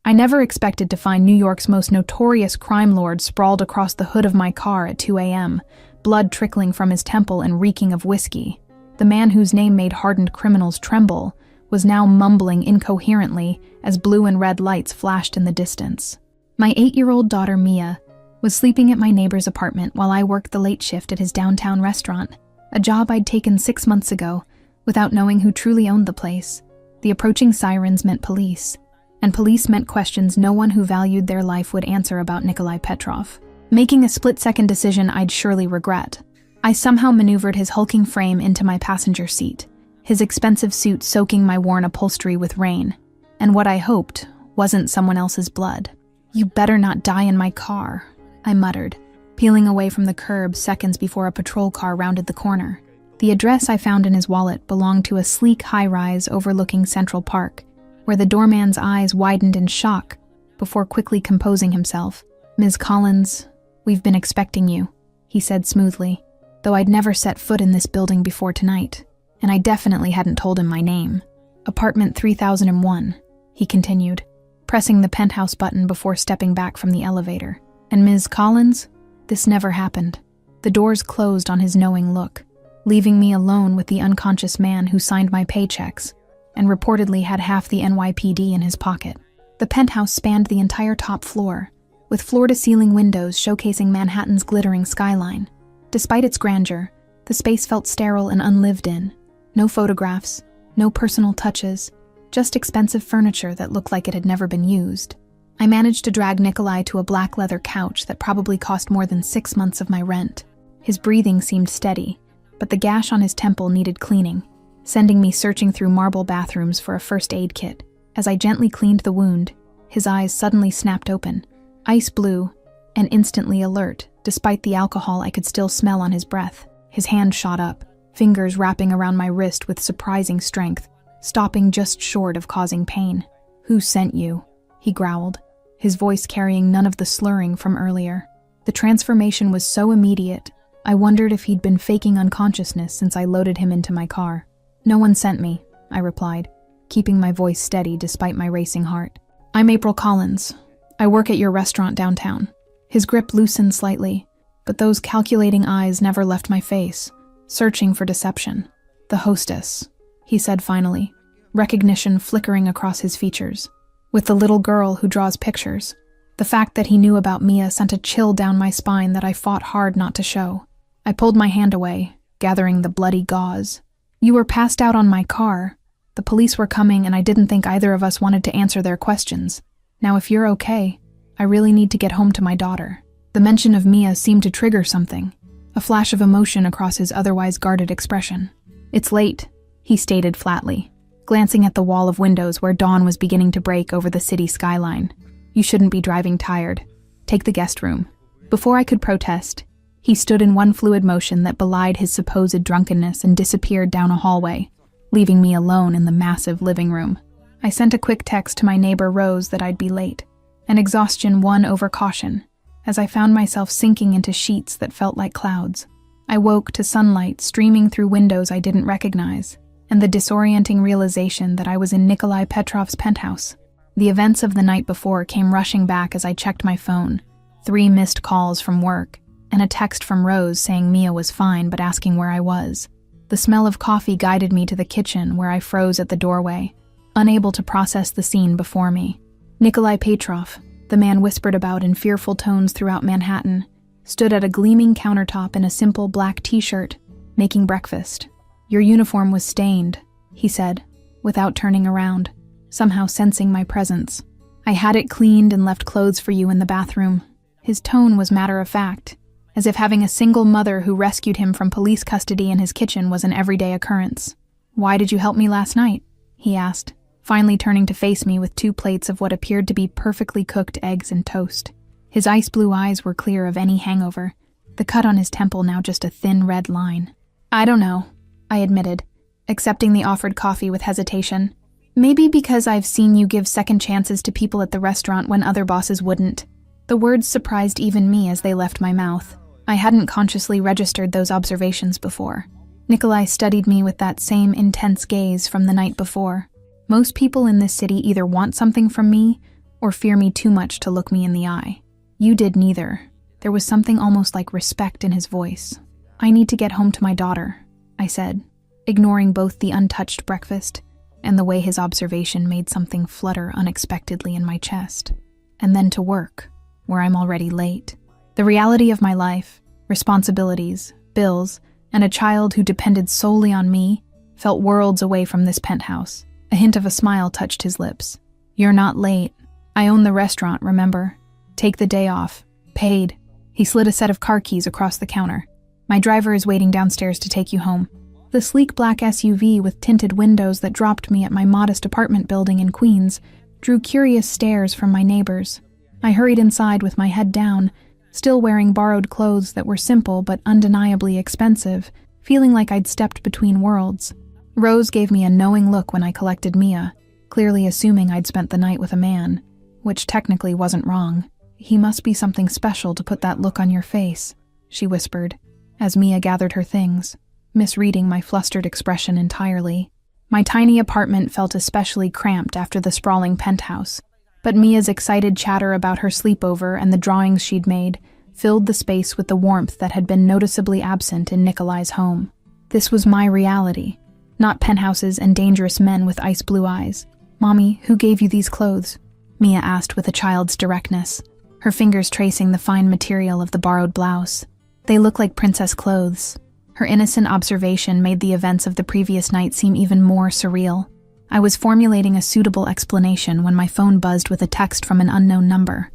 I never expected to find New York's most notorious crime lord sprawled across the hood of my car at 2 a.m., blood trickling from his temple and reeking of whiskey. The man whose name made hardened criminals tremble was now mumbling incoherently as blue and red lights flashed in the distance. My 8-year-old daughter, Mia, was sleeping at my neighbor's apartment while I worked the late shift at his downtown restaurant, a job I'd taken 6 months ago without knowing who truly owned the place. The approaching sirens meant police, and police meant questions no one who valued their life would answer about Nikolai Petrov. Making a split-second decision I'd surely regret. I somehow maneuvered his hulking frame into my passenger seat, his expensive suit soaking my worn upholstery with rain, and what I hoped wasn't someone else's blood. "You better not die in my car," I muttered, peeling away from the curb seconds before a patrol car rounded the corner. The address I found in his wallet belonged to a sleek high-rise overlooking Central Park, where the doorman's eyes widened in shock before quickly composing himself. "Ms. Collins, we've been expecting you," he said smoothly, though I'd never set foot in this building before tonight, and I definitely hadn't told him my name. "Apartment 3001, he continued, pressing the penthouse button before stepping back from the elevator. "And Ms. Collins, this never happened." The doors closed on his knowing look, leaving me alone with the unconscious man who signed my paychecks and reportedly had half the NYPD in his pocket. The penthouse spanned the entire top floor, with floor-to-ceiling windows showcasing Manhattan's glittering skyline. Despite its grandeur, the space felt sterile and unlived in. No photographs, no personal touches, just expensive furniture that looked like it had never been used. I managed to drag Nikolai to a black leather couch that probably cost more than 6 months of my rent. His breathing seemed steady, but the gash on his temple needed cleaning, sending me searching through marble bathrooms for a first aid kit. As I gently cleaned the wound, his eyes suddenly snapped open, ice blue and instantly alert, despite the alcohol I could still smell on his breath. His hand shot up, fingers wrapping around my wrist with surprising strength, stopping just short of causing pain. "Who sent you?" he growled, his voice carrying none of the slurring from earlier. The transformation was so immediate, I wondered if he'd been faking unconsciousness since I loaded him into my car. "No one sent me," I replied, keeping my voice steady despite my racing heart. "I'm April Collins. I work at your restaurant downtown." His grip loosened slightly, but those calculating eyes never left my face, searching for deception. "The hostess," he said finally, recognition flickering across his features. "With the little girl who draws pictures." The fact that he knew about Mia sent a chill down my spine that I fought hard not to show. I pulled my hand away, gathering the bloody gauze. "You were passed out on my car. The police were coming and I didn't think either of us wanted to answer their questions. Now if you're okay, I really need to get home to my daughter." The mention of Mia seemed to trigger something, a flash of emotion across his otherwise guarded expression. "It's late," he stated flatly, glancing at the wall of windows where dawn was beginning to break over the city skyline. "You shouldn't be driving tired. Take the guest room." Before I could protest, he stood in one fluid motion that belied his supposed drunkenness and disappeared down a hallway, leaving me alone in the massive living room. I sent a quick text to my neighbor Rose that I'd be late, and exhaustion won over caution, as I found myself sinking into sheets that felt like clouds. I woke to sunlight streaming through windows I didn't recognize, and the disorienting realization that I was in Nikolai Petrov's penthouse. The events of the night before came rushing back as I checked my phone, 3 missed calls from work, and a text from Rose saying Mia was fine but asking where I was. The smell of coffee guided me to the kitchen where I froze at the doorway, unable to process the scene before me. Nikolai Petrov, the man whispered about in fearful tones throughout Manhattan, stood at a gleaming countertop in a simple black t-shirt, making breakfast. "Your uniform was stained," he said, without turning around, somehow sensing my presence. "I had it cleaned and left clothes for you in the bathroom." His tone was matter-of-fact, as if having a single mother who rescued him from police custody in his kitchen was an everyday occurrence. "Why did you help me last night?" he asked, finally turning to face me with 2 plates of what appeared to be perfectly cooked eggs and toast. His ice blue eyes were clear of any hangover, the cut on his temple now just a thin red line. "I don't know," I admitted, accepting the offered coffee with hesitation. "Maybe because I've seen you give second chances to people at the restaurant when other bosses wouldn't." The words surprised even me as they left my mouth. I hadn't consciously registered those observations before. Nikolai studied me with that same intense gaze from the night before. Most people in this city either want something from me or fear me too much to look me in the eye. You did neither. There was something almost like respect in his voice. I need to get home to my daughter, I said, ignoring both the untouched breakfast and the way his observation made something flutter unexpectedly in my chest. And then to work, where I'm already late. The reality of my life, responsibilities, bills, and a child who depended solely on me felt worlds away from this penthouse. A hint of a smile touched his lips. You're not late. I own the restaurant, remember? Take the day off. Paid. He slid a set of car keys across the counter. My driver is waiting downstairs to take you home. The sleek black SUV with tinted windows that dropped me at my modest apartment building in Queens drew curious stares from my neighbors. I hurried inside with my head down, still wearing borrowed clothes that were simple but undeniably expensive, feeling like I'd stepped between worlds. Rose gave me a knowing look when I collected Mia, clearly assuming I'd spent the night with a man, which technically wasn't wrong. He must be something special to put that look on your face, she whispered, as Mia gathered her things, misreading my flustered expression entirely. My tiny apartment felt especially cramped after the sprawling penthouse, but Mia's excited chatter about her sleepover and the drawings she'd made filled the space with the warmth that had been noticeably absent in Nikolai's home. This was my reality, not penthouses and dangerous men with ice blue eyes. Mommy, who gave you these clothes? Mia asked with a child's directness, her fingers tracing the fine material of the borrowed blouse. They look like princess clothes. Her innocent observation made the events of the previous night seem even more surreal. I was formulating a suitable explanation when my phone buzzed with a text from an unknown number.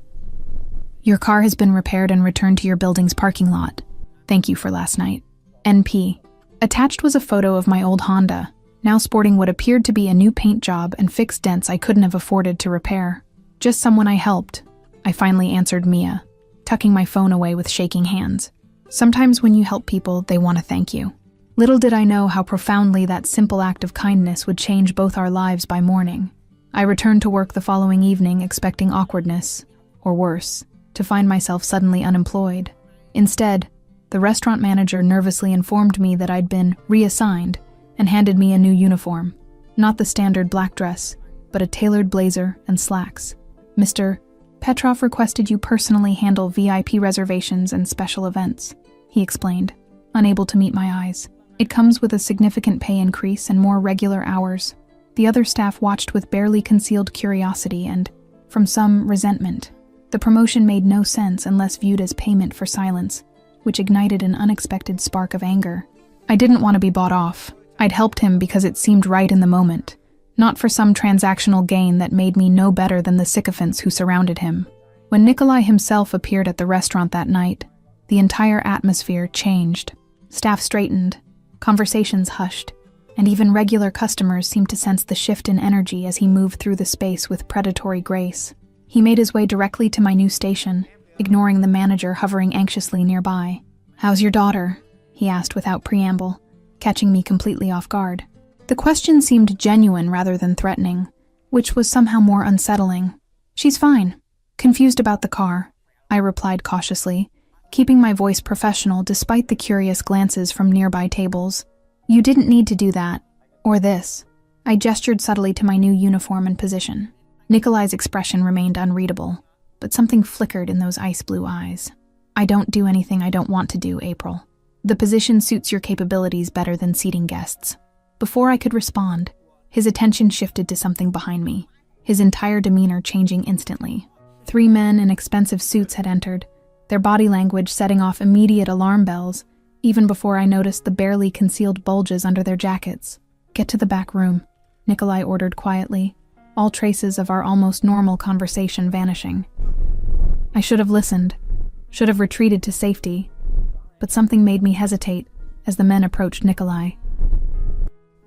Your car has been repaired and returned to your building's parking lot. Thank you for last night. NP. Attached was a photo of my old Honda, now sporting what appeared to be a new paint job and fixed dents I couldn't have afforded to repair. Just someone I helped, I finally answered Mia, tucking my phone away with shaking hands. Sometimes when you help people, they want to thank you. Little did I know how profoundly that simple act of kindness would change both our lives by morning. I returned to work the following evening expecting awkwardness, or worse, to find myself suddenly unemployed. Instead, the restaurant manager nervously informed me that I'd been reassigned and handed me a new uniform. Not the standard black dress, but a tailored blazer and slacks. Mr. Petrov requested you personally handle VIP reservations and special events, he explained, unable to meet my eyes. It comes with a significant pay increase and more regular hours. The other staff watched with barely concealed curiosity and, from some, resentment. The promotion made no sense unless viewed as payment for silence, which ignited an unexpected spark of anger. I didn't want to be bought off. I'd helped him because it seemed right in the moment, not for some transactional gain that made me no better than the sycophants who surrounded him. When Nikolai himself appeared at the restaurant that night, the entire atmosphere changed. Staff straightened, conversations hushed, and even regular customers seemed to sense the shift in energy as he moved through the space with predatory grace. He made his way directly to my new station, ignoring the manager hovering anxiously nearby. "How's your daughter?" he asked without preamble, catching me completely off guard. The question seemed genuine rather than threatening, which was somehow more unsettling. "She's fine. Confused about the car," I replied cautiously, keeping my voice professional despite the curious glances from nearby tables. "You didn't need to do that, or this." I gestured subtly to my new uniform and position. Nikolai's expression remained unreadable, but something flickered in those ice blue eyes. "I don't do anything I don't want to do, April. The position suits your capabilities better than seating guests." Before I could respond, his attention shifted to something behind me, his entire demeanor changing instantly. 3 men in expensive suits had entered, their body language setting off immediate alarm bells, even before I noticed the barely concealed bulges under their jackets. "Get to the back room," Nikolai ordered quietly, all traces of our almost normal conversation vanishing. I should have listened, should have retreated to safety, but something made me hesitate as the men approached Nikolai.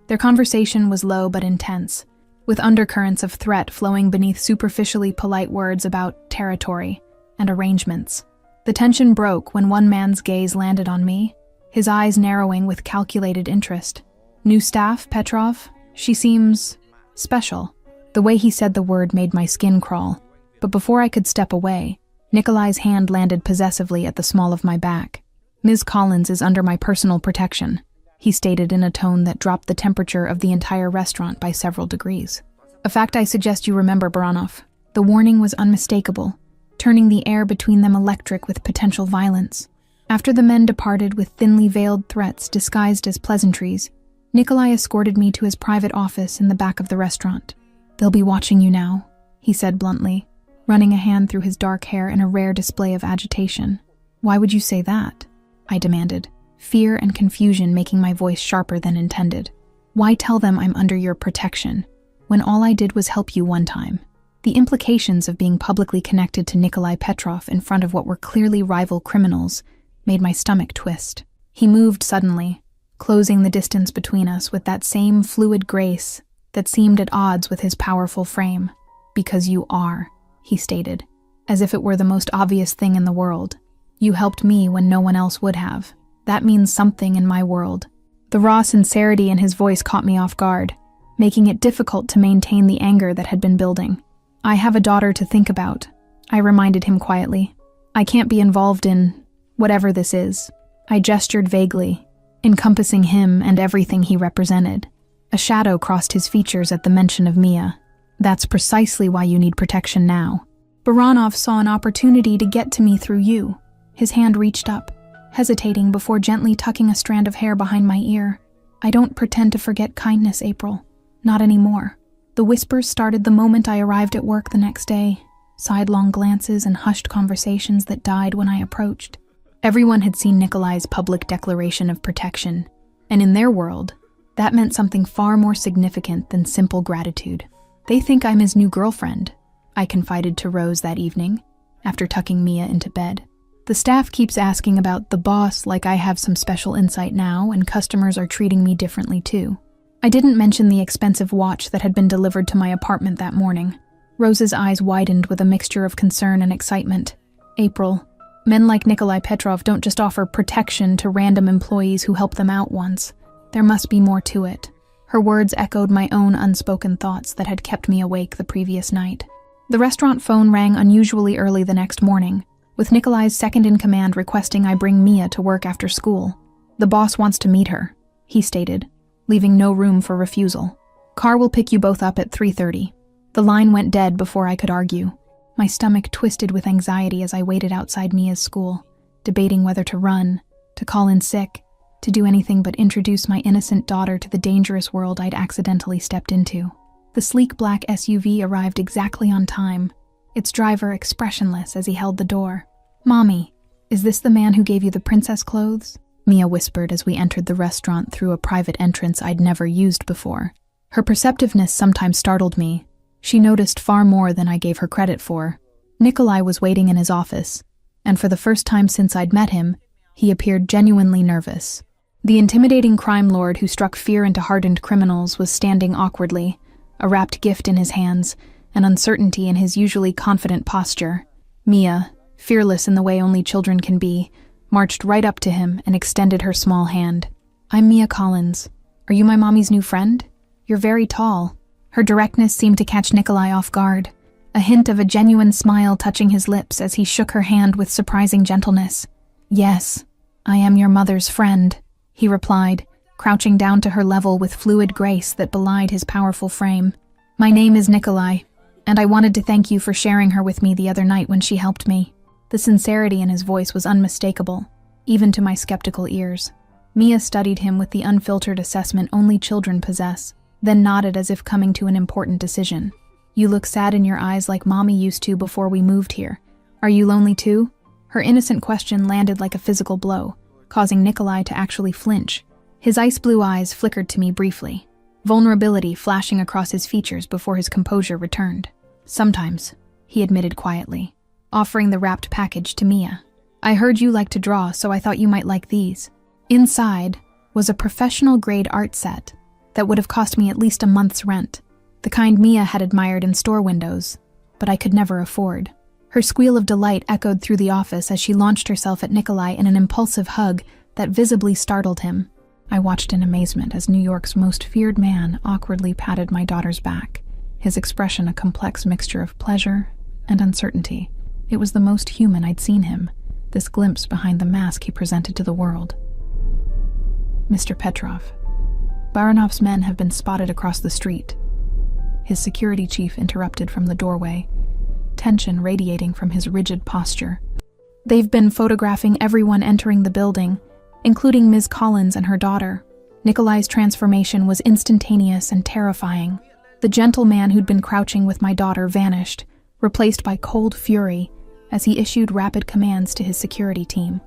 Their conversation was low but intense, with undercurrents of threat flowing beneath superficially polite words about territory and arrangements. The tension broke when one man's gaze landed on me, his eyes narrowing with calculated interest. "New staff, Petrov? She seems special." The way he said the word made my skin crawl, but before I could step away, Nikolai's hand landed possessively at the small of my back. "Ms. Collins is under my personal protection," he stated in a tone that dropped the temperature of the entire restaurant by several degrees. "A fact I suggest you remember, Baranov." The warning was unmistakable, turning the air between them electric with potential violence. After the men departed with thinly veiled threats disguised as pleasantries, Nikolai escorted me to his private office in the back of the restaurant. "They'll be watching you now," he said bluntly, running a hand through his dark hair in a rare display of agitation. "Why would you say that?" I demanded, fear and confusion making my voice sharper than intended. "Why tell them I'm under your protection, when all I did was help you one time?" The implications of being publicly connected to Nikolai Petrov in front of what were clearly rival criminals made my stomach twist. He moved suddenly, closing the distance between us with that same fluid grace that seemed at odds with his powerful frame. "Because you are," he stated, as if it were the most obvious thing in the world. "You helped me when no one else would have. That means something in my world." The raw sincerity in his voice caught me off guard, making it difficult to maintain the anger that had been building. "I have a daughter to think about," I reminded him quietly. "I can't be involved in whatever this is." I gestured vaguely, encompassing him and everything he represented. A shadow crossed his features at the mention of Mia. "That's precisely why you need protection now. Baranov saw an opportunity to get to me through you." His hand reached up, hesitating before gently tucking a strand of hair behind my ear. "I don't pretend to forget kindness, April. Not anymore." The whispers started the moment I arrived at work the next day, sidelong glances and hushed conversations that died when I approached. Everyone had seen Nikolai's public declaration of protection, and in their world, that meant something far more significant than simple gratitude. "They think I'm his new girlfriend," I confided to Rose that evening, after tucking Mia into bed. "The staff keeps asking about the boss like I have some special insight now, and customers are treating me differently too." I didn't mention the expensive watch that had been delivered to my apartment that morning. Rose's eyes widened with a mixture of concern and excitement. "April, men like Nikolai Petrov don't just offer protection to random employees who help them out once. There must be more to it." Her words echoed my own unspoken thoughts that had kept me awake the previous night. The restaurant phone rang unusually early the next morning, with Nikolai's second-in-command requesting I bring Mia to work after school. "The boss wants to meet her," he stated, leaving no room for refusal. "Car will pick you both up at 3:30. The line went dead before I could argue. My stomach twisted with anxiety as I waited outside Mia's school, debating whether to run, to call in sick, to do anything but introduce my innocent daughter to the dangerous world I'd accidentally stepped into. The sleek black SUV arrived exactly on time, its driver expressionless as he held the door. "Mommy, is this the man who gave you the princess clothes?" Mia whispered as we entered the restaurant through a private entrance I'd never used before. Her perceptiveness sometimes startled me. She noticed far more than I gave her credit for. Nikolai was waiting in his office, and for the first time since I'd met him, he appeared genuinely nervous. The intimidating crime lord who struck fear into hardened criminals was standing awkwardly, a wrapped gift in his hands, and uncertainty in his usually confident posture. Mia, fearless in the way only children can be, marched right up to him and extended her small hand. "I'm Mia Collins. Are you my mommy's new friend? You're very tall." Her directness seemed to catch Nikolai off guard, a hint of a genuine smile touching his lips as he shook her hand with surprising gentleness. "Yes, I am your mother's friend," he replied, crouching down to her level with fluid grace that belied his powerful frame. "My name is Nikolai, and I wanted to thank you for sharing her with me the other night when she helped me." The sincerity in his voice was unmistakable, even to my skeptical ears. Mia studied him with the unfiltered assessment only children possess, then nodded as if coming to an important decision. "You look sad in your eyes like Mommy used to before we moved here. Are you lonely too?" Her innocent question landed like a physical blow, causing Nikolai to actually flinch. His ice blue eyes flickered to me briefly, vulnerability flashing across his features before his composure returned. "Sometimes," he admitted quietly, offering the wrapped package to Mia. "I heard you like to draw, so I thought you might like these." Inside was a professional-grade art set that would have cost me at least a month's rent, the kind Mia had admired in store windows, but I could never afford. Her squeal of delight echoed through the office as she launched herself at Nikolai in an impulsive hug that visibly startled him. I watched in amazement as New York's most feared man awkwardly patted my daughter's back, his expression a complex mixture of pleasure and uncertainty. It was the most human I'd seen him, this glimpse behind the mask he presented to the world. "Mr. Petrov, Baranov's men have been spotted across the street," his security chief interrupted from the doorway, tension radiating from his rigid posture. They've been photographing everyone entering the building, including Ms. Collins and her daughter. Nikolai's transformation was instantaneous and terrifying. The gentle man who'd been crouching with my daughter vanished, replaced by cold fury as he issued rapid commands to his security team.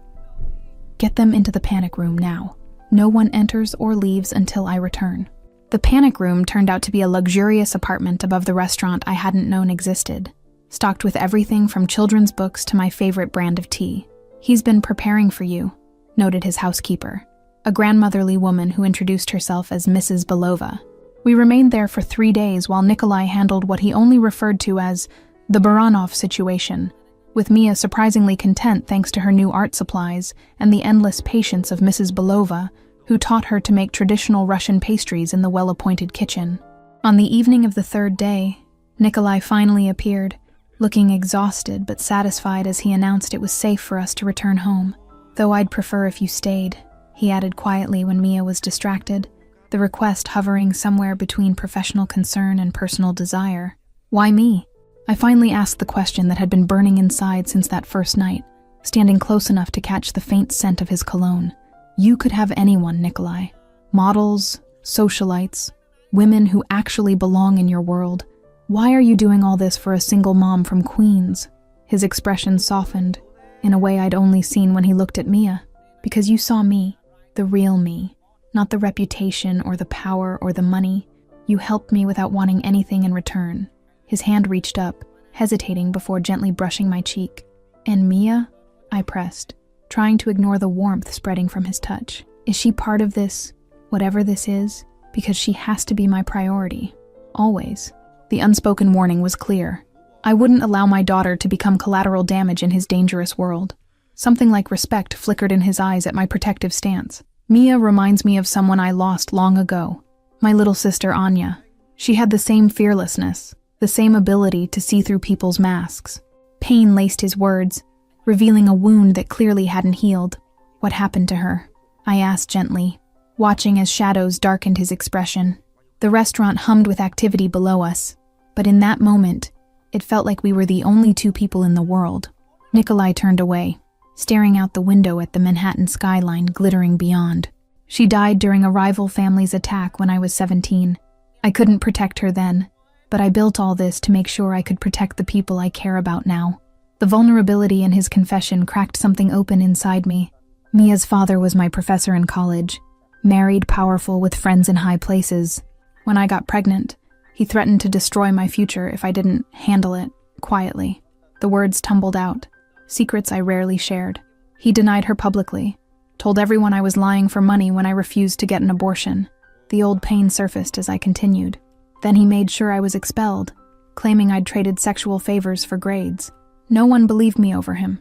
Get them into the panic room now. No one enters or leaves until I return. The panic room turned out to be a luxurious apartment above the restaurant I hadn't known existed, stocked with everything from children's books to my favorite brand of tea. He's been preparing for you, noted his housekeeper, a grandmotherly woman who introduced herself as Mrs. Belova. We remained there for 3 days while Nikolai handled what he only referred to as the Baranov situation, with Mia surprisingly content thanks to her new art supplies and the endless patience of Mrs. Belova, who taught her to make traditional Russian pastries in the well-appointed kitchen. On the evening of the 3rd day, Nikolai finally appeared, looking exhausted but satisfied as he announced it was safe for us to return home. Though I'd prefer if you stayed, he added quietly when Mia was distracted, the request hovering somewhere between professional concern and personal desire. Why me? I finally asked the question that had been burning inside since that first night, standing close enough to catch the faint scent of his cologne. You could have anyone, Nikolai. Models, socialites, women who actually belong in your world. Why are you doing all this for a single mom from Queens? His expression softened, in a way I'd only seen when he looked at Mia. Because you saw me, the real me, not the reputation or the power or the money. You helped me without wanting anything in return. His hand reached up, hesitating before gently brushing my cheek. And Mia? I pressed, trying to ignore the warmth spreading from his touch. Is she part of this, whatever this is? Because she has to be my priority. Always. The unspoken warning was clear. I wouldn't allow my daughter to become collateral damage in his dangerous world. Something like respect flickered in his eyes at my protective stance. Mia reminds me of someone I lost long ago. My little sister Anya. She had the same fearlessness, the same ability to see through people's masks. Pain laced his words, revealing a wound that clearly hadn't healed. What happened to her? I asked gently, watching as shadows darkened his expression. The restaurant hummed with activity below us, but in that moment, it felt like we were the only 2 people in the world. Nikolai turned away, staring out the window at the Manhattan skyline glittering beyond. She died during a rival family's attack when I was 17. I couldn't protect her then, but I built all this to make sure I could protect the people I care about now. The vulnerability in his confession cracked something open inside me. Mia's father was my professor in college, married, powerful, with friends in high places. When I got pregnant, he threatened to destroy my future if I didn't handle it quietly. The words tumbled out, secrets I rarely shared. He denied her publicly, told everyone I was lying for money when I refused to get an abortion. The old pain surfaced as I continued. Then he made sure I was expelled, claiming I'd traded sexual favors for grades. No one believed me over him.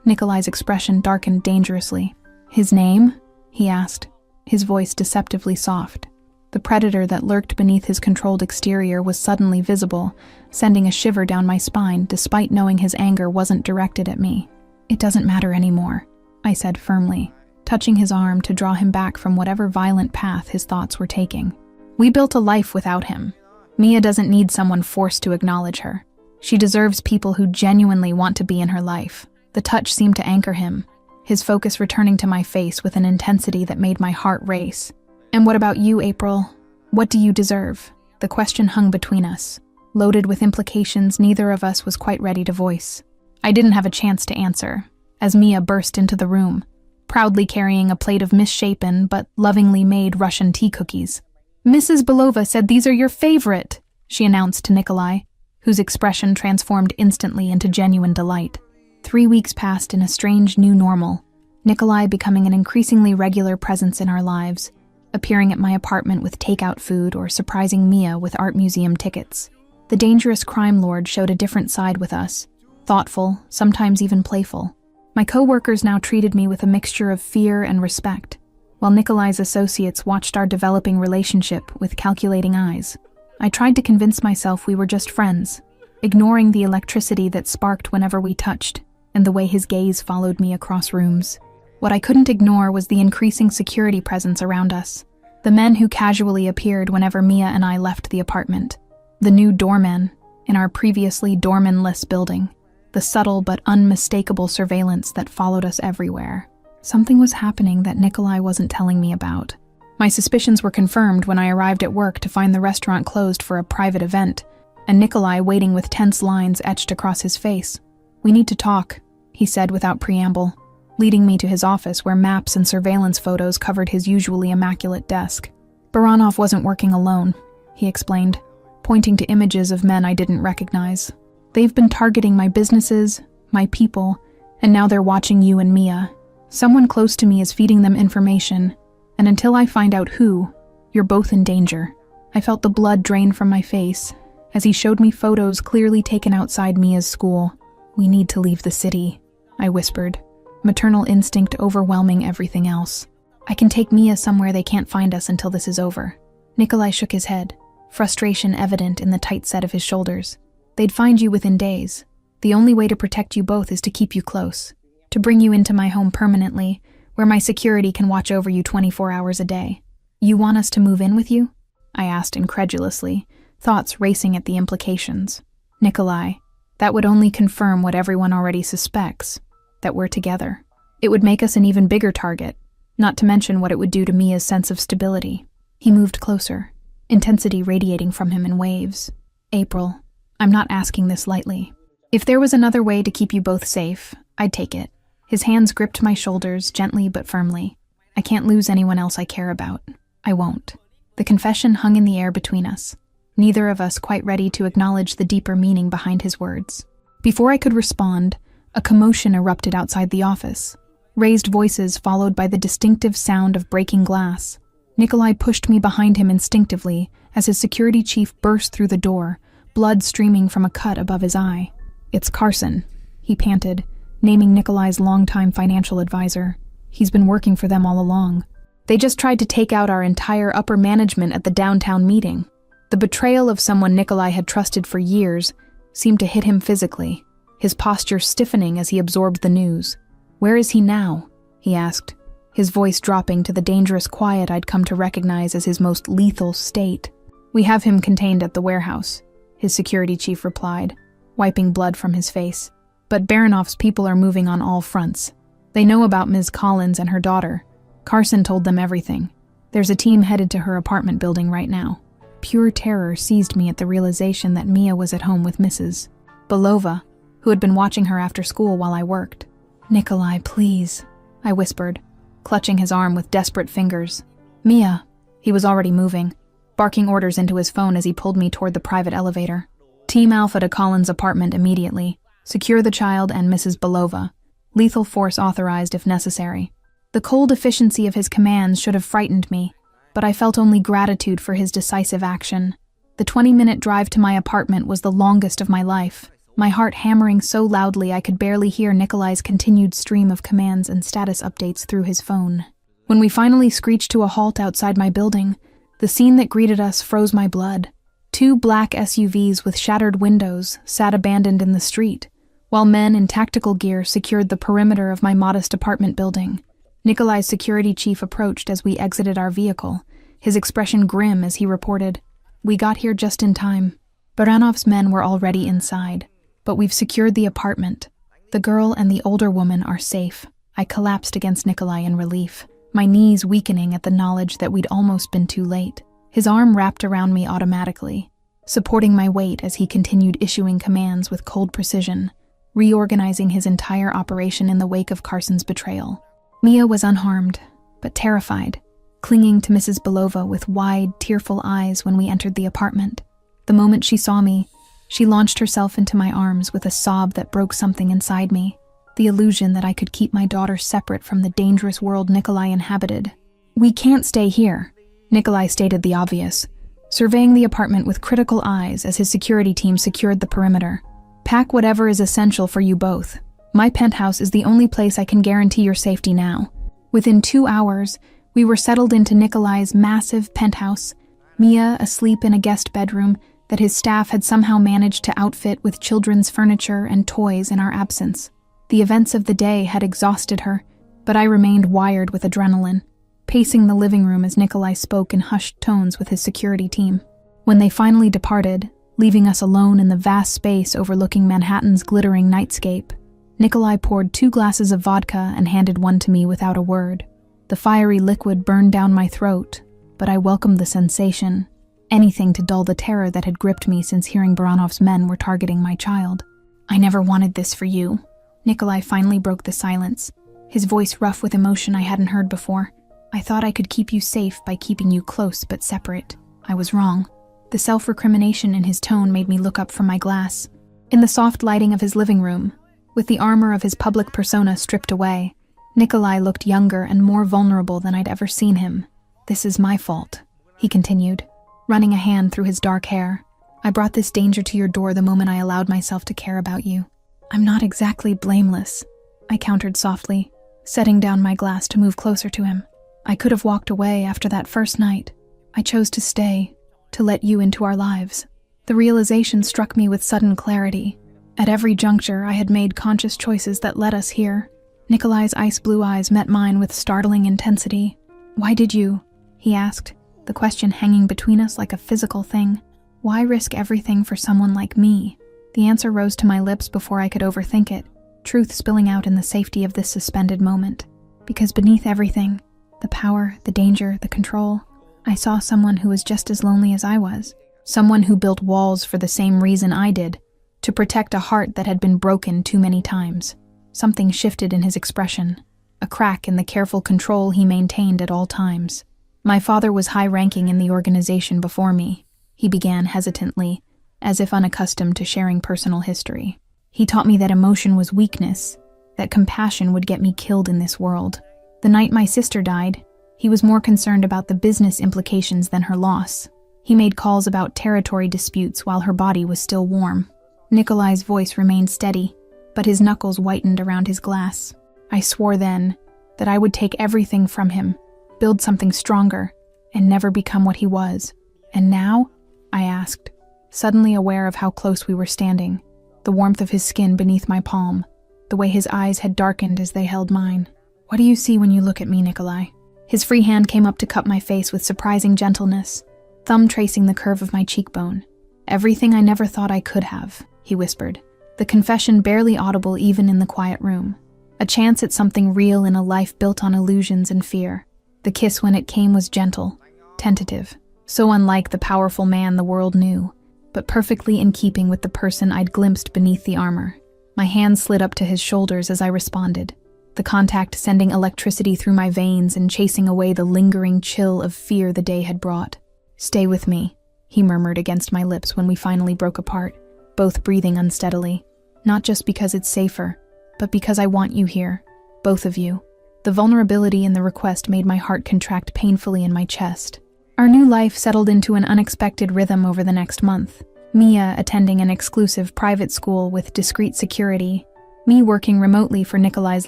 Nikolai's expression darkened dangerously. His name? He asked, his voice deceptively soft. The predator that lurked beneath his controlled exterior was suddenly visible, sending a shiver down my spine despite knowing his anger wasn't directed at me. It doesn't matter anymore, I said firmly, touching his arm to draw him back from whatever violent path his thoughts were taking. We built a life without him. Mia doesn't need someone forced to acknowledge her. She deserves people who genuinely want to be in her life. The touch seemed to anchor him, his focus returning to my face with an intensity that made my heart race. And what about you, April? What do you deserve? The question hung between us, loaded with implications neither of us was quite ready to voice. I didn't have a chance to answer, as Mia burst into the room, proudly carrying a plate of misshapen but lovingly made Russian tea cookies. Mrs. Belova said these are your favorite, she announced to Nikolai, whose expression transformed instantly into genuine delight. 3 weeks passed in a strange new normal, Nikolai becoming an increasingly regular presence in our lives, appearing at my apartment with takeout food or surprising Mia with art museum tickets. The dangerous crime lord showed a different side with us, thoughtful, sometimes even playful. My co-workers now treated me with a mixture of fear and respect, while Nikolai's associates watched our developing relationship with calculating eyes. I tried to convince myself we were just friends, ignoring the electricity that sparked whenever we touched, and the way his gaze followed me across rooms. What I couldn't ignore was the increasing security presence around us, the men who casually appeared whenever Mia and I left the apartment. The new doorman, in our previously doorman-less building, the subtle but unmistakable surveillance that followed us everywhere. Something was happening that Nikolai wasn't telling me about. My suspicions were confirmed when I arrived at work to find the restaurant closed for a private event, and Nikolai waiting with tense lines etched across his face. "We need to talk," he said without preamble, leading me to his office where maps and surveillance photos covered his usually immaculate desk. "Baranov wasn't working alone," he explained, pointing to images of men I didn't recognize. "They've been targeting my businesses, my people, and now they're watching you and Mia. Someone close to me is feeding them information, and until I find out who, you're both in danger." I felt the blood drain from my face as he showed me photos clearly taken outside Mia's school. "We need to leave the city," I whispered, maternal instinct overwhelming everything else. "I can take Mia somewhere they can't find us until this is over." Nikolai shook his head, frustration evident in the tight set of his shoulders. "They'd find you within days. The only way to protect you both is to keep you close, to bring you into my home permanently, where my security can watch over you 24 hours a day." "You want us to move in with you?" I asked incredulously, thoughts racing at the implications. "Nikolai, that would only confirm what everyone already suspects, that we're together. It would make us an even bigger target, not to mention what it would do to Mia's sense of stability." He moved closer, intensity radiating from him in waves. "April, I'm not asking this lightly. If there was another way to keep you both safe, I'd take it." His hands gripped my shoulders gently but firmly. "I can't lose anyone else I care about. I won't." The confession hung in the air between us, neither of us quite ready to acknowledge the deeper meaning behind his words. Before I could respond, a commotion erupted outside the office. Raised voices followed by the distinctive sound of breaking glass. Nikolai pushed me behind him instinctively as his security chief burst through the door, blood streaming from a cut above his eye. "It's Carson," he panted, naming Nikolai's longtime financial advisor. "He's been working for them all along. They just tried to take out our entire upper management at the downtown meeting." The betrayal of someone Nikolai had trusted for years seemed to hit him physically, his posture stiffening as he absorbed the news. "Where is he now?" he asked, his voice dropping to the dangerous quiet I'd come to recognize as his most lethal state. "We have him contained at the warehouse," his security chief replied, wiping blood from his face. "But Baranov's people are moving on all fronts. They know about Ms. Collins and her daughter. Carson told them everything. There's a team headed to her apartment building right now." Pure terror seized me at the realization that Mia was at home with Mrs. Belova, who had been watching her after school while I worked. "Nikolai, please," I whispered, clutching his arm with desperate fingers. "Mia." He was already moving, barking orders into his phone as he pulled me toward the private elevator. "Team Alpha to Collins' apartment immediately. Secure the child and Mrs. Belova. Lethal force authorized if necessary." The cold efficiency of his commands should have frightened me, but I felt only gratitude for his decisive action. The 20-minute drive to my apartment was the longest of my life, my heart hammering so loudly I could barely hear Nikolai's continued stream of commands and status updates through his phone. When we finally screeched to a halt outside my building, the scene that greeted us froze my blood. 2 black SUVs with shattered windows sat abandoned in the street, while men in tactical gear secured the perimeter of my modest apartment building. Nikolai's security chief approached as we exited our vehicle, his expression grim as he reported, "We got here just in time. Baranov's men were already inside, but we've secured the apartment. The girl and the older woman are safe." I collapsed against Nikolai in relief, my knees weakening at the knowledge that we'd almost been too late. His arm wrapped around me automatically, supporting my weight as he continued issuing commands with cold precision, reorganizing his entire operation in the wake of Carson's betrayal. Mia was unharmed, but terrified, clinging to Mrs. Belova with wide, tearful eyes when we entered the apartment. The moment she saw me, she launched herself into my arms with a sob that broke something inside me, the illusion that I could keep my daughter separate from the dangerous world Nikolai inhabited. "We can't stay here," Nikolai stated the obvious, surveying the apartment with critical eyes as his security team secured the perimeter. "Pack whatever is essential for you both. My penthouse is the only place I can guarantee your safety now." Within 2 hours, we were settled into Nikolai's massive penthouse, Mia asleep in a guest bedroom that his staff had somehow managed to outfit with children's furniture and toys in our absence. The events of the day had exhausted her, but I remained wired with adrenaline, pacing the living room as Nikolai spoke in hushed tones with his security team. When they finally departed, leaving us alone in the vast space overlooking Manhattan's glittering nightscape. Nikolai poured 2 glasses of vodka and handed one to me without a word. The fiery liquid burned down my throat, but I welcomed the sensation. Anything to dull the terror that had gripped me since hearing Baranov's men were targeting my child. "I never wanted this for you." Nikolai finally broke the silence, his voice rough with emotion I hadn't heard before. "I thought I could keep you safe by keeping you close but separate. I was wrong." The self-recrimination in his tone made me look up from my glass. In the soft lighting of his living room, with the armor of his public persona stripped away, Nikolai looked younger and more vulnerable than I'd ever seen him. "This is my fault," he continued, running a hand through his dark hair. "I brought this danger to your door the moment I allowed myself to care about you." "I'm not exactly blameless," I countered softly, setting down my glass to move closer to him. "I could have walked away after that first night. I chose to stay, to let you into our lives." The realization struck me with sudden clarity. At every juncture, I had made conscious choices that led us here. Nikolai's ice-blue eyes met mine with startling intensity. "Why did you?" he asked, the question hanging between us like a physical thing. "Why risk everything for someone like me?" The answer rose to my lips before I could overthink it, truth spilling out in the safety of this suspended moment. Because beneath everything, the power, the danger, the control, I saw someone who was just as lonely as I was. Someone who built walls for the same reason I did, to protect a heart that had been broken too many times. Something shifted in his expression, a crack in the careful control he maintained at all times. "My father was high-ranking in the organization before me," he began hesitantly, as if unaccustomed to sharing personal history. "He taught me that emotion was weakness, that compassion would get me killed in this world. The night my sister died, he was more concerned about the business implications than her loss. He made calls about territory disputes while her body was still warm." Nikolai's voice remained steady, but his knuckles whitened around his glass. "I swore then that I would take everything from him, build something stronger, and never become what he was. And now?" I asked, suddenly aware of how close we were standing, the warmth of his skin beneath my palm, the way his eyes had darkened as they held mine. "What do you see when you look at me, Nikolai?" His free hand came up to cup my face with surprising gentleness, thumb tracing the curve of my cheekbone. "Everything I never thought I could have," he whispered, the confession barely audible even in the quiet room. "A chance at something real in a life built on illusions and fear." The kiss when it came was gentle, tentative, so unlike the powerful man the world knew, but perfectly in keeping with the person I'd glimpsed beneath the armor. My hand slid up to his shoulders as I responded, the contact sending electricity through my veins and chasing away the lingering chill of fear the day had brought. "Stay with me," he murmured against my lips when we finally broke apart, both breathing unsteadily. "Not just because it's safer, but because I want you here, both of you." The vulnerability in the request made my heart contract painfully in my chest. Our new life settled into an unexpected rhythm over the next month. Mia attending an exclusive private school with discreet security, me working remotely for Nikolai's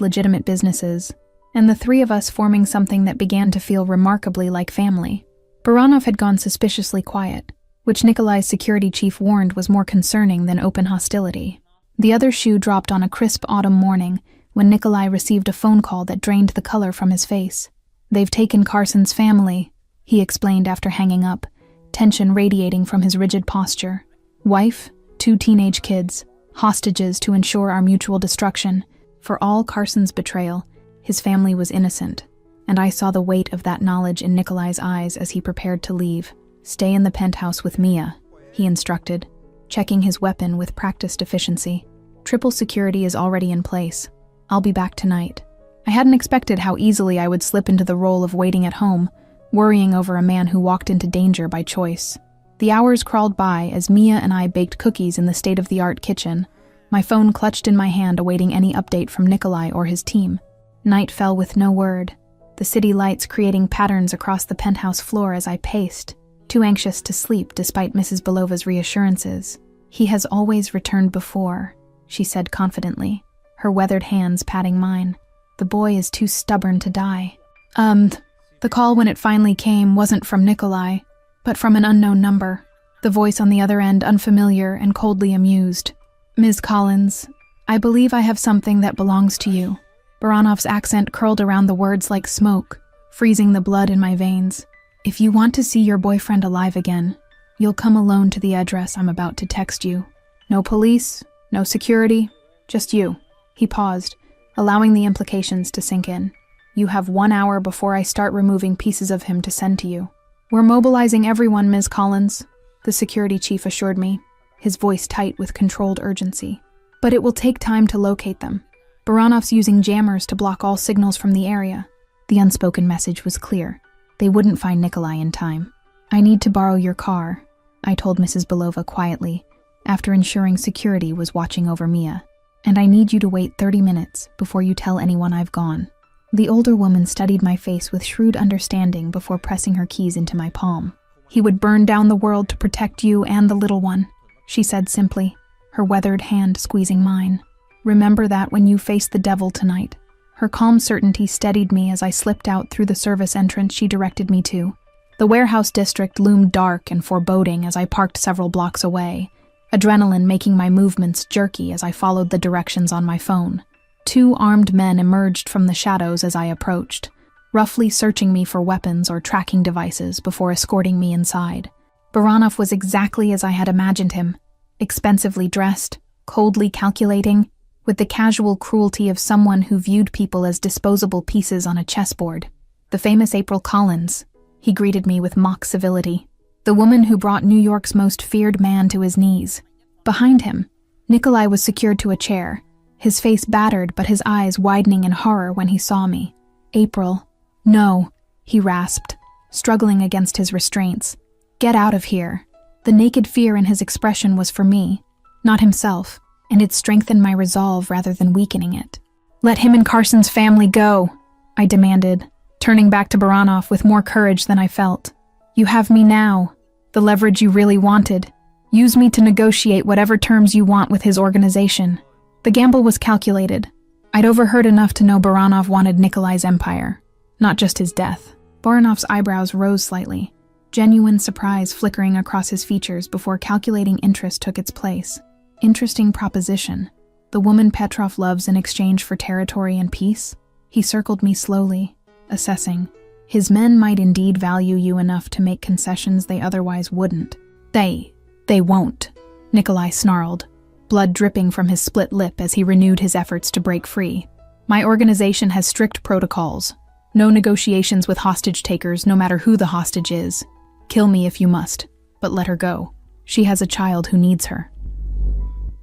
legitimate businesses, and the 3 of us forming something that began to feel remarkably like family. Baranov had gone suspiciously quiet, which Nikolai's security chief warned was more concerning than open hostility. The other shoe dropped on a crisp autumn morning when Nikolai received a phone call that drained the color from his face. "They've taken Carson's family," he explained after hanging up, tension radiating from his rigid posture. "Wife, 2 teenage kids, hostages to ensure our mutual destruction. For all Carson's betrayal, his family was innocent." And I saw the weight of that knowledge in Nikolai's eyes as he prepared to leave. "Stay in the penthouse with Mia," he instructed, checking his weapon with practiced efficiency. "Triple security is already in place. I'll be back tonight." I hadn't expected how easily I would slip into the role of waiting at home, worrying over a man who walked into danger by choice. The hours crawled by as Mia and I baked cookies in the state-of-the-art kitchen, my phone clutched in my hand awaiting any update from Nikolai or his team. Night fell with no word, the city lights creating patterns across the penthouse floor as I paced, too anxious to sleep despite Mrs. Belova's reassurances. "He has always returned before," she said confidently, her weathered hands patting mine. "The boy is too stubborn to die." The call when it finally came wasn't from Nikolai, but from an unknown number, the voice on the other end unfamiliar and coldly amused. "Ms. Collins, I believe I have something that belongs to you." Baranov's accent curled around the words like smoke, freezing the blood in my veins. "If you want to see your boyfriend alive again, You'll come alone to the address I'm about to text you. No police, no security, just you." He paused, allowing the implications to sink in. "You have 1 hour before I start removing pieces of him to send to you." "We're mobilizing everyone, Ms. Collins," the security chief assured me, his voice tight with controlled urgency. "But it will take time to locate them. Baranov's using jammers to block all signals from the area." The unspoken message was clear. They wouldn't find Nikolai in time. "I need to borrow your car," I told Mrs. Belova quietly, after ensuring security was watching over Mia. "And I need you to wait 30 minutes before you tell anyone I've gone." The older woman studied my face with shrewd understanding before pressing her keys into my palm. "He would burn down the world to protect you and the little one," she said simply, her weathered hand squeezing mine. "Remember that when you face the devil tonight." Her calm certainty steadied me as I slipped out through the service entrance she directed me to. The warehouse district loomed dark and foreboding as I parked several blocks away, adrenaline making my movements jerky as I followed the directions on my phone. 2 armed men emerged from the shadows as I approached, roughly searching me for weapons or tracking devices before escorting me inside. Baranov was exactly as I had imagined him, expensively dressed, coldly calculating, with the casual cruelty of someone who viewed people as disposable pieces on a chessboard. "The famous April Collins," he greeted me with mock civility. "The woman who brought New York's most feared man to his knees." Behind him, Nikolai was secured to a chair, his face battered but his eyes widening in horror when he saw me. "April, no," he rasped, struggling against his restraints. "Get out of here." The naked fear in his expression was for me, not himself, and it strengthened my resolve rather than weakening it. "Let him and Carson's family go," I demanded, turning back to Baranov with more courage than I felt. "You have me now, the leverage you really wanted. Use me to negotiate whatever terms you want with his organization." The gamble was calculated. I'd overheard enough to know Baranov wanted Nikolai's empire, not just his death. Baranov's eyebrows rose slightly, genuine surprise flickering across his features before calculating interest took its place. Interesting proposition. The woman Petrov loves in exchange for territory and peace? He circled me slowly, assessing. His men might indeed value you enough to make concessions they otherwise wouldn't. They won't, Nikolai snarled, blood dripping from his split lip as he renewed his efforts to break free. "My organization has strict protocols. No negotiations with hostage takers, no matter who the hostage is. Kill me if you must, but let her go. She has a child who needs her."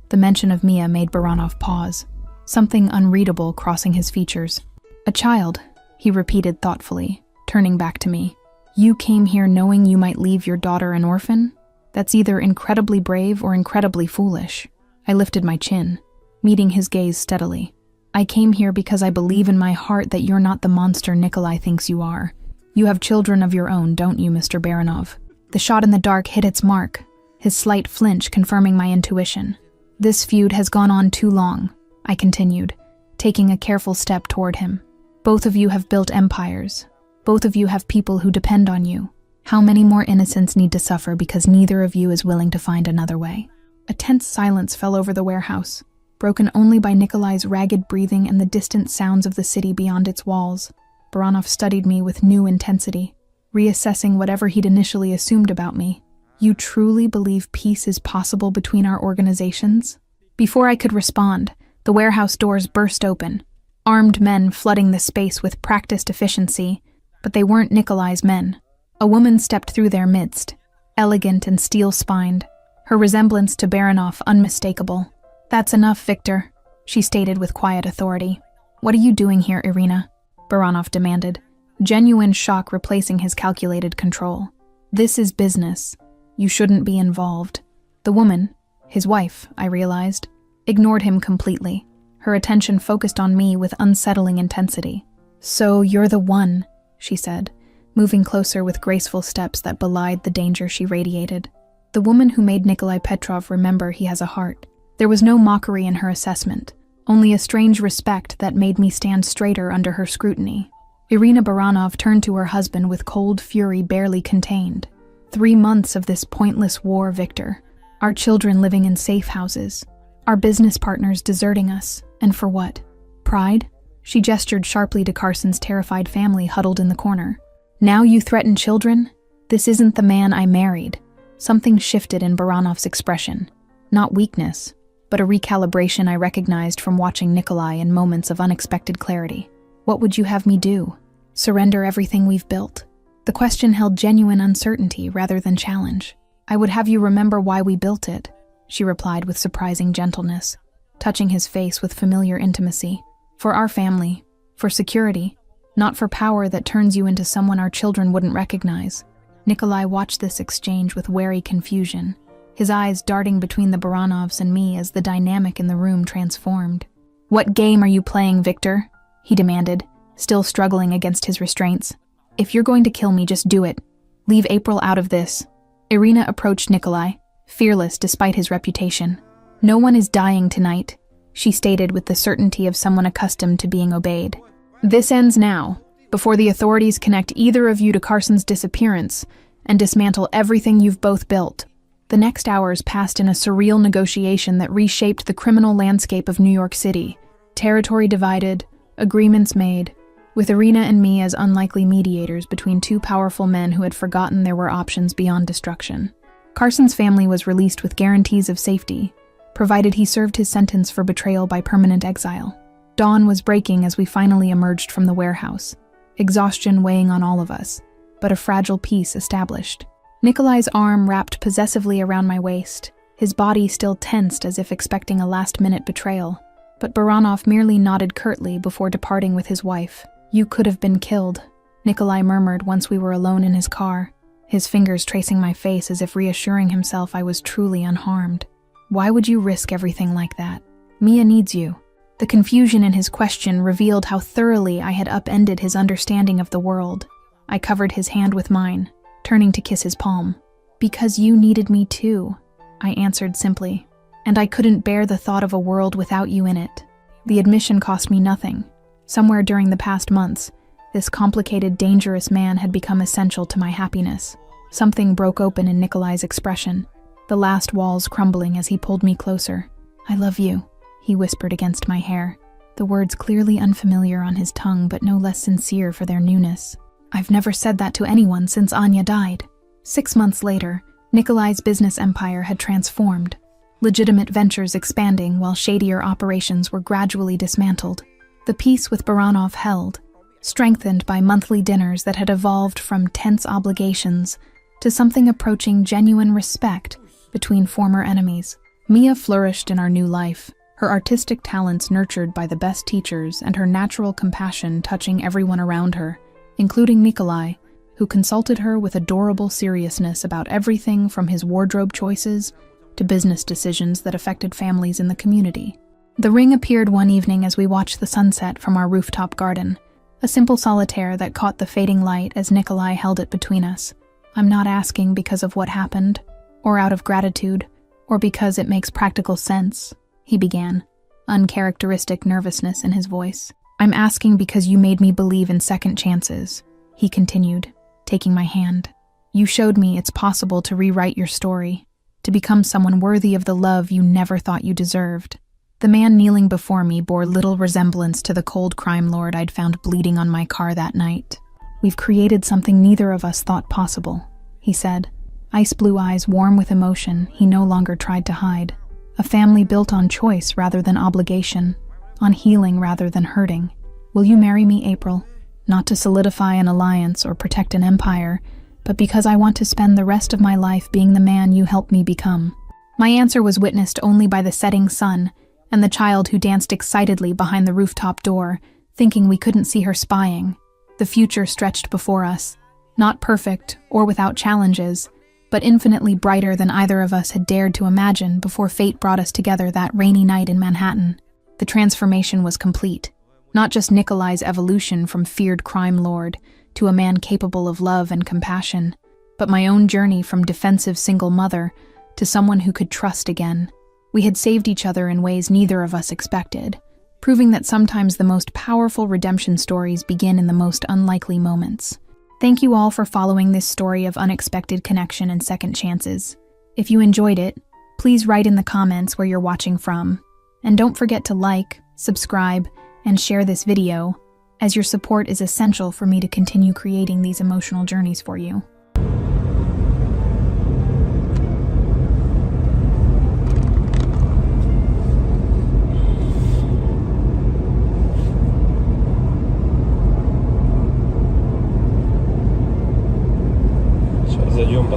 The mention of Mia made Baranov pause, something unreadable crossing his features. "A child," he repeated thoughtfully, turning back to me. "You came here knowing you might leave your daughter an orphan? That's either incredibly brave or incredibly foolish." I lifted my chin, meeting his gaze steadily. "I came here because I believe in my heart that you're not the monster Nikolai thinks you are. You have children of your own, don't you, Mr. Baranov?" The shot in the dark hit its mark, his slight flinch confirming my intuition. "This feud has gone on too long," I continued, taking a careful step toward him. "Both of you have built empires. Both of you have people who depend on you. How many more innocents need to suffer because neither of you is willing to find another way?" A tense silence fell over the warehouse, broken only by Nikolai's ragged breathing and the distant sounds of the city beyond its walls. Baranov studied me with new intensity, reassessing whatever he'd initially assumed about me. "You truly believe peace is possible between our organizations?" Before I could respond, the warehouse doors burst open, armed men flooding the space with practiced efficiency, but they weren't Nikolai's men. A woman stepped through their midst, elegant and steel-spined, her resemblance to Baranov unmistakable. "That's enough, Victor," she stated with quiet authority. "What are you doing here, Irina?" Baranov demanded, genuine shock replacing his calculated control. "This is business. You shouldn't be involved." The woman, his wife, I realized, ignored him completely, her attention focused on me with unsettling intensity. "So you're the one," she said, moving closer with graceful steps that belied the danger she radiated. The woman who made Nikolai Petrov remember he has a heart. There was no mockery in her assessment, only a strange respect that made me stand straighter under her scrutiny. Irina Baranov turned to her husband with cold fury barely contained. 3 months of this pointless war, Victor. Our children living in safe houses. Our business partners deserting us. And for what? Pride? She gestured sharply to Carson's terrified family huddled in the corner. "Now you threaten children? This isn't the man I married." Something shifted in Baranov's expression. Not weakness, but a recalibration I recognized from watching Nikolai in moments of unexpected clarity. What would you have me do? Surrender everything we've built? The question held genuine uncertainty rather than challenge. I would have you remember why we built it, she replied with surprising gentleness, touching his face with familiar intimacy. For our family, for security, not for power that turns you into someone our children wouldn't recognize. Nikolai watched this exchange with wary confusion, his eyes darting between the Baranovs and me as the dynamic in the room transformed. What game are you playing, Victor? He demanded, still struggling against his restraints. If you're going to kill me, just do it. Leave April out of this. Irina approached Nikolai, fearless despite his reputation. No one is dying tonight, she stated with the certainty of someone accustomed to being obeyed. This ends now, before the authorities connect either of you to Carson's disappearance and dismantle everything you've both built. The next hours passed in a surreal negotiation that reshaped the criminal landscape of New York City. Territory divided, agreements made, with Irina and me as unlikely mediators between two powerful men who had forgotten there were options beyond destruction. Carson's family was released with guarantees of safety, provided he served his sentence for betrayal by permanent exile. Dawn was breaking as we finally emerged from the warehouse, exhaustion weighing on all of us, but a fragile peace established. Nikolai's arm wrapped possessively around my waist, his body still tensed as if expecting a last-minute betrayal. But Baranov merely nodded curtly before departing with his wife. You could have been killed, Nikolai murmured once we were alone in his car, his fingers tracing my face as if reassuring himself I was truly unharmed. Why would you risk everything like that? Mia needs you. The confusion in his question revealed how thoroughly I had upended his understanding of the world. I covered his hand with mine, turning to kiss his palm. Because you needed me too, I answered simply. And I couldn't bear the thought of a world without you in it. The admission cost me nothing. Somewhere during the past months, this complicated, dangerous man had become essential to my happiness. Something broke open in Nikolai's expression, the last walls crumbling as he pulled me closer. I love you, he whispered against my hair, the words clearly unfamiliar on his tongue but no less sincere for their newness. I've never said that to anyone since Anya died. 6 months later, Nikolai's business empire had transformed. Legitimate ventures expanding while shadier operations were gradually dismantled. The peace with Baranov held, strengthened by monthly dinners that had evolved from tense obligations to something approaching genuine respect between former enemies. Mia flourished in our new life, her artistic talents nurtured by the best teachers and her natural compassion touching everyone around her, including Nikolai, who consulted her with adorable seriousness about everything from his wardrobe choices to business decisions that affected families in the community. The ring appeared one evening as we watched the sunset from our rooftop garden, a simple solitaire that caught the fading light as Nikolai held it between us. I'm not asking because of what happened, or out of gratitude, or because it makes practical sense, he began, uncharacteristic nervousness in his voice. I'm asking because you made me believe in second chances, he continued, taking my hand. You showed me it's possible to rewrite your story, to become someone worthy of the love you never thought you deserved. The man kneeling before me bore little resemblance to the cold crime lord I'd found bleeding on my car that night. We've created something neither of us thought possible, he said, ice blue eyes warm with emotion he no longer tried to hide. A family built on choice rather than obligation, on healing rather than hurting. Will you marry me, April? Not to solidify an alliance or protect an empire, but because I want to spend the rest of my life being the man you helped me become. My answer was witnessed only by the setting sun and the child who danced excitedly behind the rooftop door, thinking we couldn't see her spying. The future stretched before us, not perfect or without challenges, but infinitely brighter than either of us had dared to imagine before fate brought us together that rainy night in Manhattan. The transformation was complete. Not just Nikolai's evolution from feared crime lord to a man capable of love and compassion, but my own journey from defensive single mother to someone who could trust again. We had saved each other in ways neither of us expected, proving that sometimes the most powerful redemption stories begin in the most unlikely moments. Thank you all for following this story of unexpected connection and second chances. If you enjoyed it, please write in the comments where you're watching from. And don't forget to like, subscribe, and share this video, as your support is essential for me to continue creating these emotional journeys for you.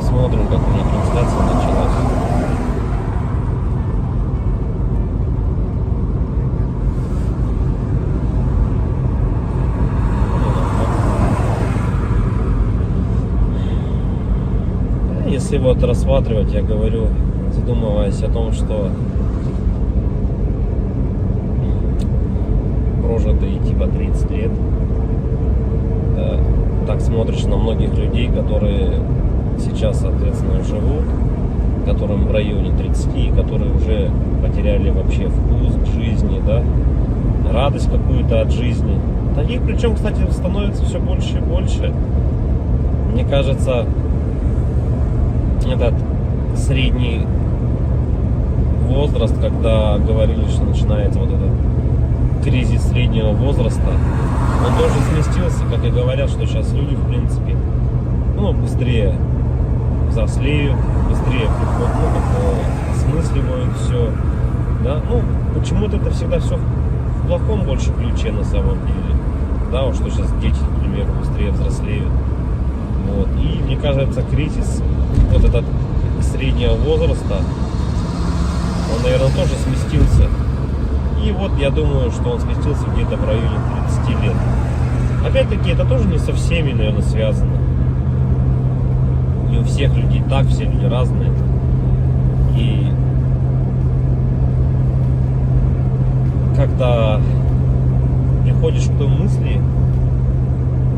посмотрим, как у меня трансляция началась. Если вот рассматривать, я говорю, задумываясь о том, что прожитые типа 30 лет, так смотришь на многих людей, которые сейчас, соответственно, живут, которым в районе 30, которые уже потеряли вообще вкус к жизни, да, радость какую-то от жизни. Таких, причем, кстати, становится все больше и больше. Мне кажется, этот средний возраст, когда говорили, что начинается вот этот кризис среднего возраста, он тоже сместился, как и говорят, что сейчас люди, в принципе, быстрее взрослеют, быстрее осмысливают все, да, почему-то это всегда все в плохом больше ключе на самом деле, да, вот что сейчас дети, к примеру, быстрее взрослеют, вот, и мне кажется, кризис вот этот среднего возраста, он, наверное, тоже сместился. И вот я думаю, что он сместился где-то в районе 30 лет. Опять-таки, это тоже не со всеми, наверное, связано. Не у всех людей так, все люди разные. И когда приходишь к той мысли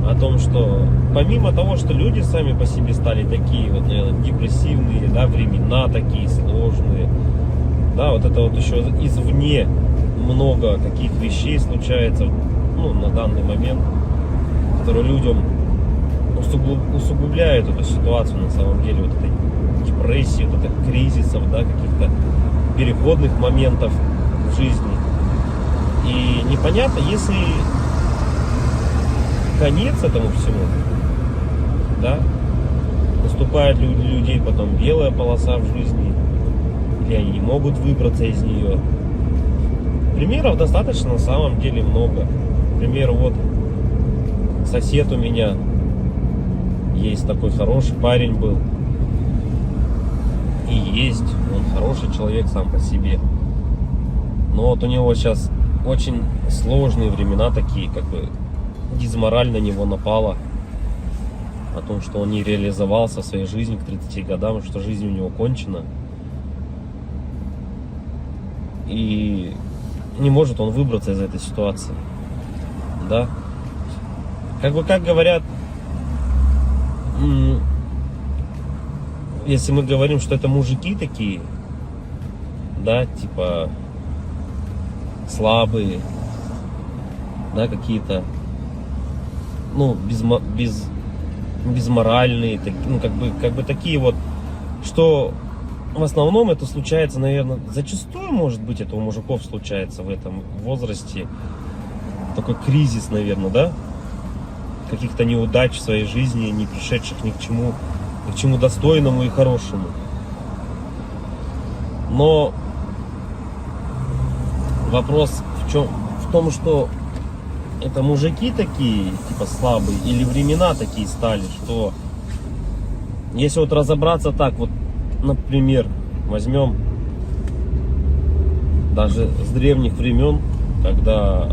о том, что помимо того, что люди сами по себе стали такие вот, наверное, депрессивные, да, времена такие сложные, да, вот это вот еще извне много каких вещей случается, на данный момент, которые людям усугубляют эту ситуацию на самом деле, вот этой депрессии, вот этих кризисов, да, каких-то переходных моментов в жизни. И непонятно, если конец этому всему, да, наступает людей потом белая полоса в жизни, или они не могут выбраться из нее. Примеров достаточно на самом деле много. Например, вот сосед у меня есть такой хороший парень был. И есть, он хороший человек сам по себе. Но вот у него сейчас очень сложные времена такие, как бы дизмораль на него напала. О том, что он не реализовался в своей жизни к 30 годам, что жизнь у него кончена. И не может он выбраться из этой ситуации, да, как говорят, если мы говорим, что это мужики такие, да, типа слабые, да, какие-то, безморальные, как бы такие вот, что в основном это случается, наверное, зачастую, может быть, это у мужиков случается в этом возрасте. Такой кризис, наверное, да? Каких-то неудач в своей жизни, не пришедших ни к чему достойному и хорошему. Но вопрос в том, что это мужики такие, типа слабые, или времена такие стали, что если вот разобраться так, вот, например, возьмем даже с древних времен, когда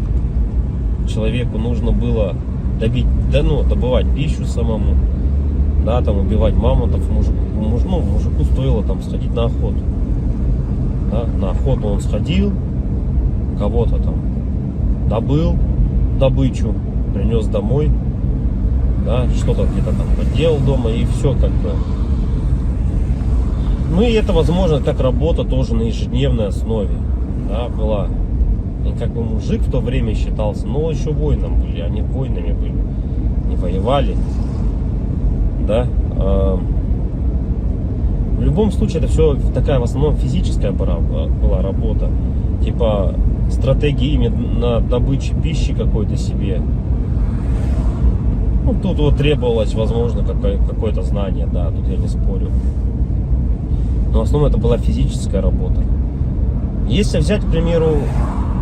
человеку нужно было добывать пищу самому, да, там убивать мамонтов, мужику стоило там сходить на охоту. Да, на охоту он сходил, кого-то там добыл добычу, принес домой, да, что-то где-то там поделал дома, и все как бы. И это, возможно, как работа тоже на ежедневной основе, да, была. И как бы мужик в то время считался, еще воином были, они воинами были, не воевали, да. В любом случае, это все такая в основном физическая была работа, типа стратегии именно добычи пищи какой-то себе. Тут вот требовалось, возможно, какое-то знание, да, тут я не спорю. Но в основном это была физическая работа. Если взять, к примеру,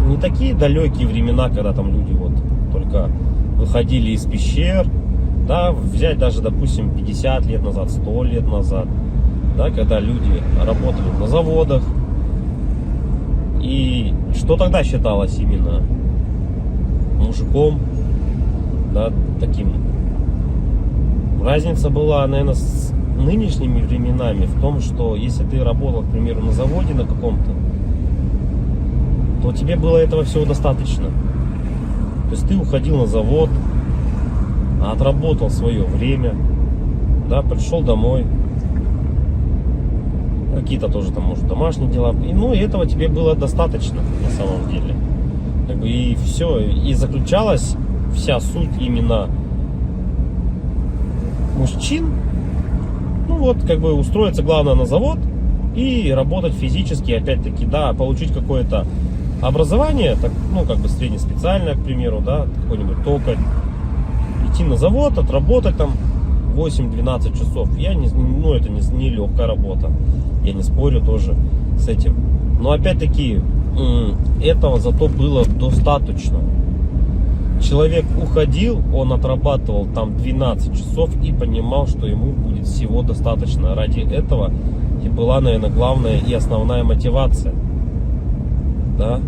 не такие далекие времена, когда там люди вот только выходили из пещер, Да, взять даже, допустим, 50 лет назад, 100 лет назад, да, когда люди работали на заводах. И что тогда считалось именно мужиком, да, таким. Разница была, наверное, с нынешними временами в том, что если ты работал, к примеру, на заводе на каком-то, то тебе было этого всего достаточно. То есть ты уходил на завод, отработал свое время, да, пришел домой, какие-то тоже там, может, домашние дела, и, ну, и этого тебе было достаточно на самом деле. Как бы и все, и заключалась вся суть именно мужчин, ну вот, как бы устроиться главное на завод и работать физически, опять-таки, да, получить какое-то образование, так, ну, как бы среднеспециальное, к примеру, да, какой-нибудь токарь, идти на завод, отработать там 8-12 часов. Ну, это не легкая работа, я не спорю тоже с этим. Но опять-таки, этого зато было достаточно. Человек уходил, он отрабатывал там 12 часов и понимал, что ему будет всего достаточно. Ради этого и была, наверное, главная и основная мотивация. Да?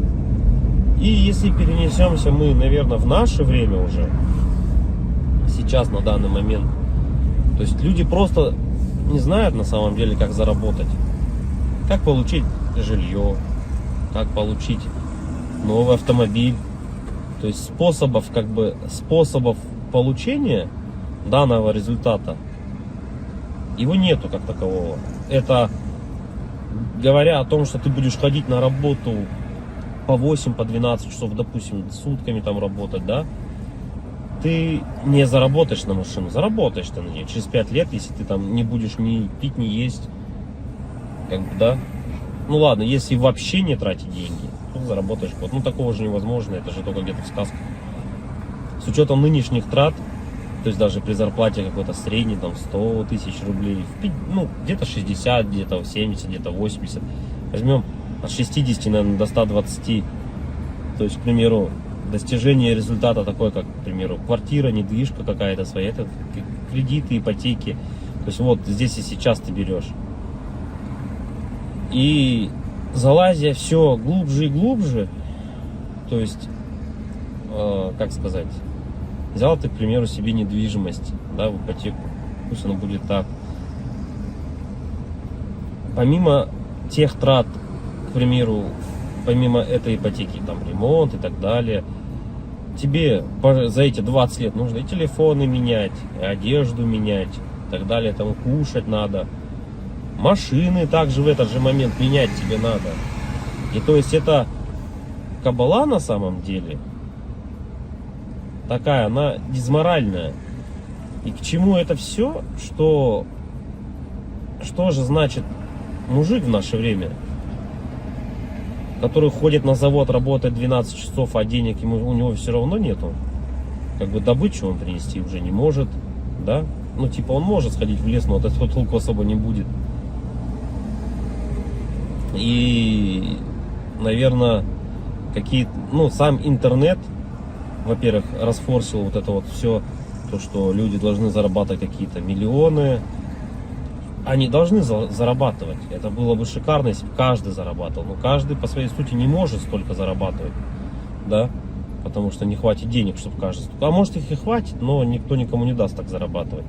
И если перенесемся мы, наверное, в наше время уже, сейчас, на данный момент, то есть люди просто не знают на самом деле, как заработать. Как получить жилье, как получить новый автомобиль. То есть способов получения данного результата его нету как такового. Это говоря о том, что ты будешь ходить на работу по 8, по 12 часов, допустим, сутками там работать, да, ты не заработаешь на машину, заработаешь ты на ней через 5 лет, если ты там не будешь ни пить, ни есть, как бы, да. Ну ладно, если вообще не тратить деньги, то заработаешь год. Ну такого же невозможно, это же только где-то в сказках. С учетом нынешних трат, то есть даже при зарплате какой-то средней, там 100 тысяч рублей, ну где-то 60, где-то 70, где-то 80. Возьмем от 60, наверное, до 120. То есть, к примеру, достижение результата такой, как, к примеру, квартира, недвижка какая-то своя, это кредиты, ипотеки. То есть вот здесь и сейчас ты берешь. И залазя все глубже и глубже, то есть, как сказать, взял ты, к примеру, себе недвижимость, да, в ипотеку, пусть она будет так. Помимо тех трат, к примеру, помимо этой ипотеки, там ремонт и так далее, тебе за эти 20 лет нужно и телефоны менять, и одежду менять, и так далее, там кушать надо. Машины также в этот же момент менять тебе надо. И то есть это кабала на самом деле такая, она дизморальная. И к чему это все? Что же значит мужик в наше время, который ходит на завод, работает 12 часов, а денег у него все равно нету. Как бы добычу он принести уже не может, да? Ну типа он может сходить в лес, но от этого толку особо не будет. И, наверное, сам интернет, во-первых, расфорсил вот это вот все, то, что люди должны зарабатывать какие-то миллионы. Они должны зарабатывать. Это было бы шикарно, если бы каждый зарабатывал. Но каждый по своей сути не может столько зарабатывать, да, потому что не хватит денег, чтобы каждый. А может их и хватит, но никто никому не даст так зарабатывать.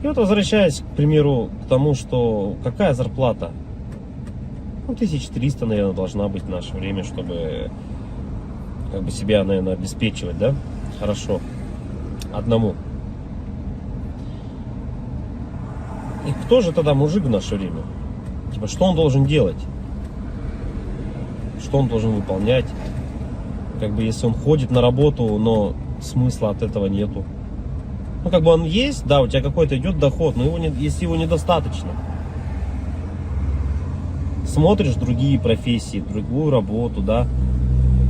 И вот возвращаясь, к примеру, к тому, что какая зарплата? 1300, наверное, должна быть в наше время, чтобы как бы себя, наверное, обеспечивать, да, хорошо, одному. И кто же тогда мужик в наше время? Типа, что он должен делать? Что он должен выполнять? Как бы, если он ходит на работу, но смысла от этого нету. Ну, как бы он есть, да, у тебя какой-то идет доход, но если его недостаточно. Смотришь другие профессии, другую работу, да,